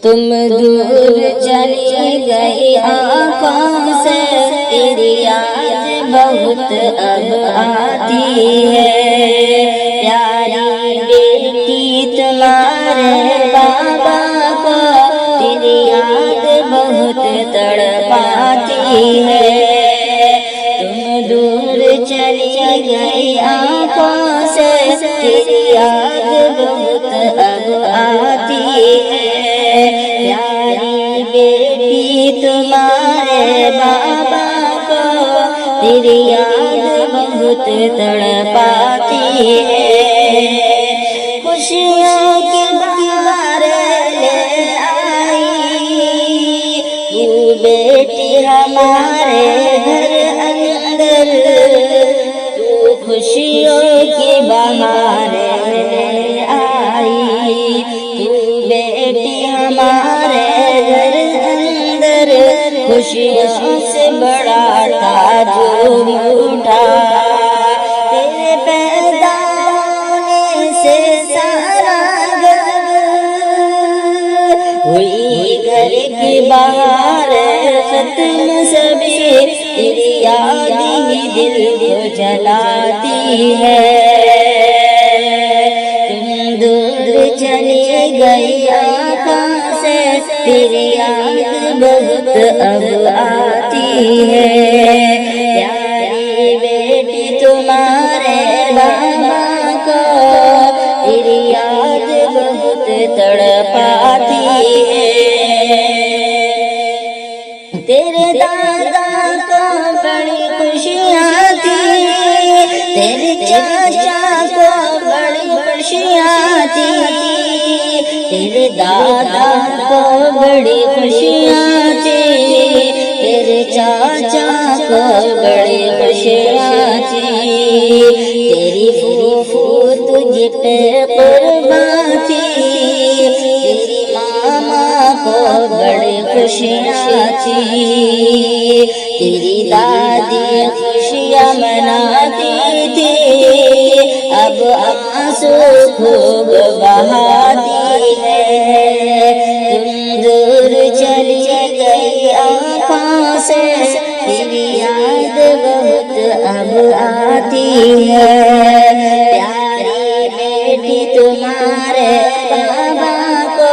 तुम दूर चली गई आँखों से, तेरी याद बहुत अब आती है। प्यारी बेटी तुम्हारे बाबा को, तेरी याद बहुत तड़पाती है। तुम दूर चली गई आँखों से, तेरी याद बहुत अब आती है। प्यारी बेटी तुम्हारे बाबा को, तेरी याद बहुत तड़पाती है। खुशियों की बहार ले आई तू बेटी हमारे घर अंदर, तू खुशियों की बहार ले आई तू बेटी हमारे घर अंदर। खुशियों से बड़ा ताज उठा, तेरे पैदा होने से सारा घर हुई घर की बहार खत्म सभी, तेरी याद ही दिल को जलाती है। तुम दूर चली गई आँखों से, तेरी याद बहुत अब आती है। प्यारी बेटी तुम्हारे बाबा को, तेरी याद बहुत तड़पाती है। तेरे दादा को बड़ी खुशियाँ थी, तेरे चाचा को बड़ी खुशियाँ थी, तेरे दादा को बड़ी खुशियाँ थी, तेरे चाचा को बड़ी खुशियाँ थी। तेरी फूफू तुझ पे कुर्बान थी, तेरी मामा को बड़ी खुशियाँ थी, तेरी दादी खुशियाँ मनाती थी, अब आंसू खूब बहाती है। तुम दूर चली गई आँखों से, तेरी याद बहुत अब आती है। प्यारी बेटी तुम्हारे बाबा को,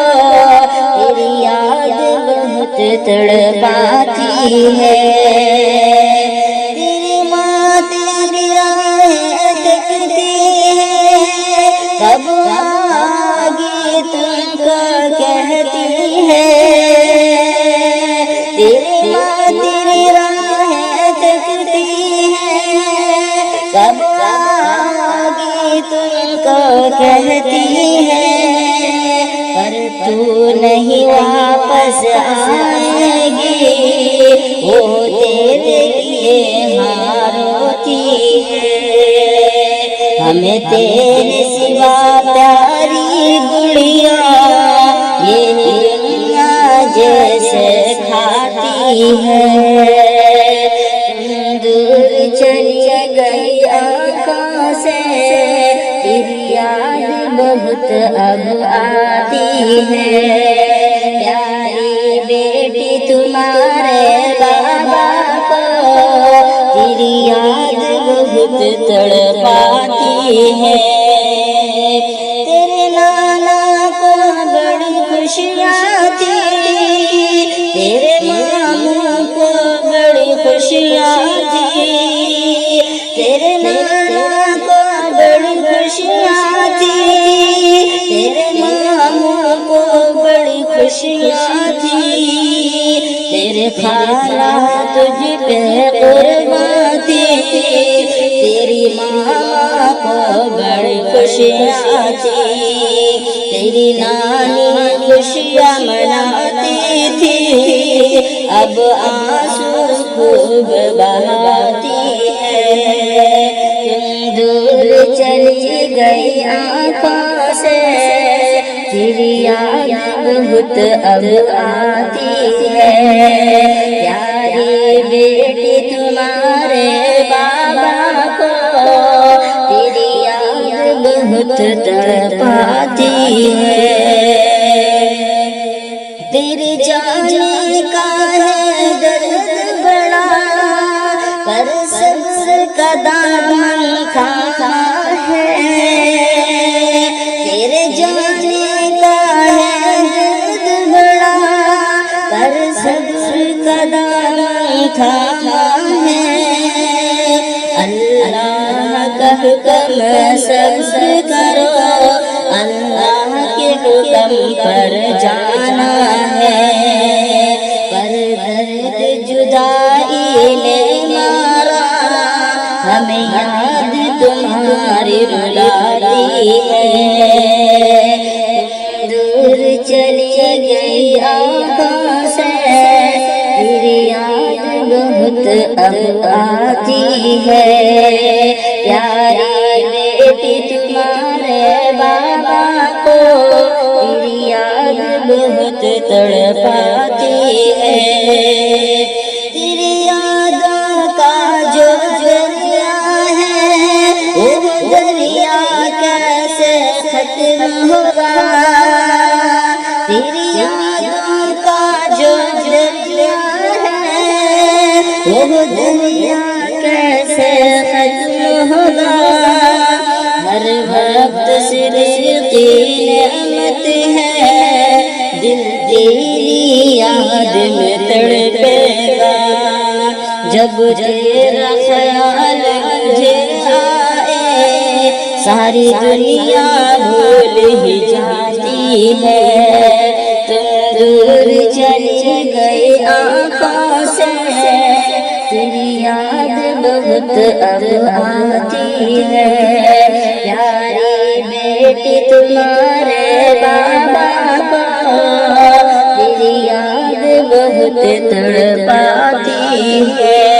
तेरी याद बहुत तड़पाती है। तेरी माँ तेरी राहें देखती है, कब आगे तुमको कहती है। तेरी माँ तेरी राहें देखती है, कब आगे तुमको कहती है। पर तू नहीं वापस आएगी, वो तेरे लिए हारोती है। हमें तेरे सिवा प्यारी गुड़िया ये दुनिया जैसे खाती है। तुम दूर चली गई आँखों से, तेरी याद बहुत अब आती है। प्यारी बेटी तुम्हारे बाबा को, तेरी याद बहुत तड़पाती है। तेरे नाना को बड़ी खुशियाँ थी, तेरे मामू को बड़ी खुशियाँ थी, तेरे नाना को बड़ी खुशियाँ थी, तेरे मामू को बड़ी खुशियाँ थी, तेरे खाला तुझ पे कुर्बान थी, तेरी मामा को बड़ी खुशियाँ थी, तेरी नानी खुशियाँ मनाती थी, अब आंसू खूब बहाती है। तुम दूर चली गई आँखों से, तेरी याद बहुत अब आती है। प्यारी बेटी तुम्हारे बाबा को, तेरी याद बहुत तड़पाती है। तेरे जाने का है दर्द बड़ा, पर सब्र का दामन थामा है। तेरे जाने का है दर्द बड़ा, पर सब्र का दामन थामा है। अल्लाह का हुक्म सब्र करो, अल्लाह के हुक्म पर जाना है। पर दर्द जुदाई ने मारा, हमें याद तुम्हारी रुलाती है। दूर चली गई आँखों से, तेरी याद बहुत अब आती है। प्यारी बेटी तुम्हारे बाबा को, तेरी याद बहुत तड़पाती है। तेरी यादों का जो दरिया है, वो दरिया कैसे खत्म होगा। तेरी यादों का जो दरिया है, वो दरिया कैसे खत्म होगा। हर वक्त सिर्फ नेमत है, दिल तेरी याद में तड़पेगा। जब तेरा ख्याल मुझे आए, सारी दुनिया भूल ही जाती है। तुम दूर चली गई आँखों से, तेरी याद बहुत अब आती है। प्यारी बेटी तुम्हारे बाबा को, तेरी याद बहुत तड़पाती है।